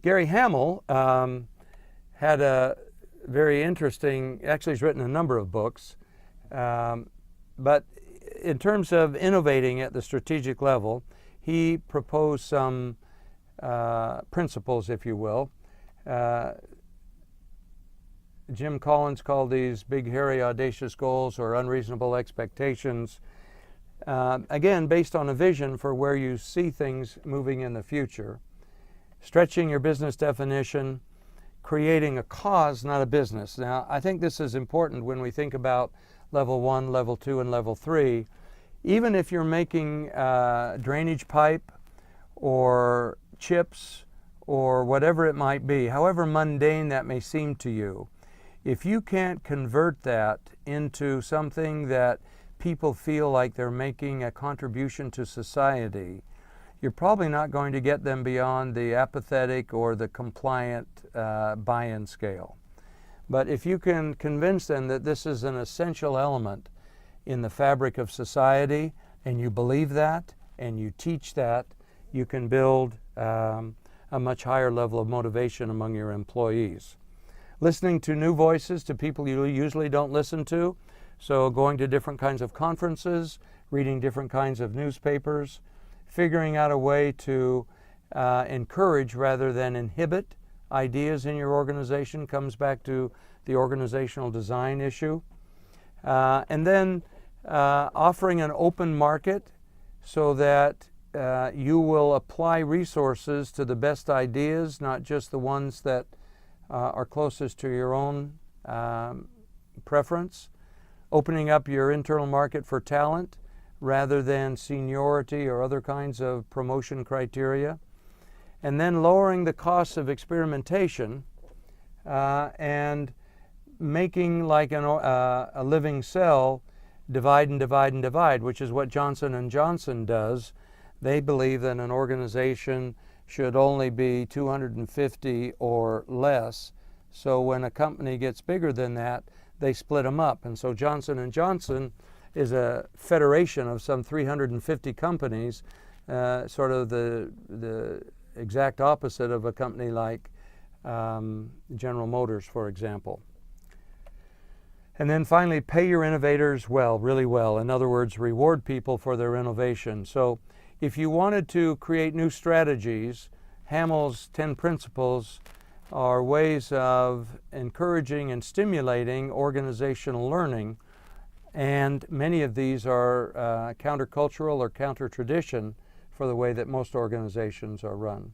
Gary Hamel had a very interesting, actually he's written a number of books, but in terms of innovating at the strategic level, he proposed some principles, if you will. Jim Collins called these big, hairy, audacious goals or unreasonable expectations. Again, based on a vision for where you see things moving in the future. Stretching your business definition, creating a cause, not a business. Now, I think this is important when we think about level 1, level 2, and level 3. Even if you're making drainage pipe or chips or whatever it might be, however mundane that may seem to you, if you can't convert that into something that people feel like they're making a contribution to society, you're probably not going to get them beyond the apathetic or the compliant buy-in scale. But if you can convince them that this is an essential element in the fabric of society, and you believe that, and you teach that, you can build a much higher level of motivation among your employees. Listening to new voices, to people you usually don't listen to, so going to different kinds of conferences, reading different kinds of newspapers, figuring out a way to encourage rather than inhibit ideas in your organization comes back to the organizational design issue. And then offering an open market so that you will apply resources to the best ideas, not just the ones that are closest to your own preference. Opening up your internal market for talent rather than seniority or other kinds of promotion criteria. And then lowering the costs of experimentation and making like a living cell divide and divide and divide, which is what Johnson & Johnson does. They believe that an organization should only be 250 or less. So when a company gets bigger than that, they split them up. And so Johnson & Johnson is a federation of some 350 companies, sort of the exact opposite of a company like General Motors, for example. And then finally, pay your innovators well, really well. In other words, reward people for their innovation. So if you wanted to create new strategies, Hamel's 10 principles are ways of encouraging and stimulating organizational learning, and many of these are countercultural or counter-tradition for the way that most organizations are run.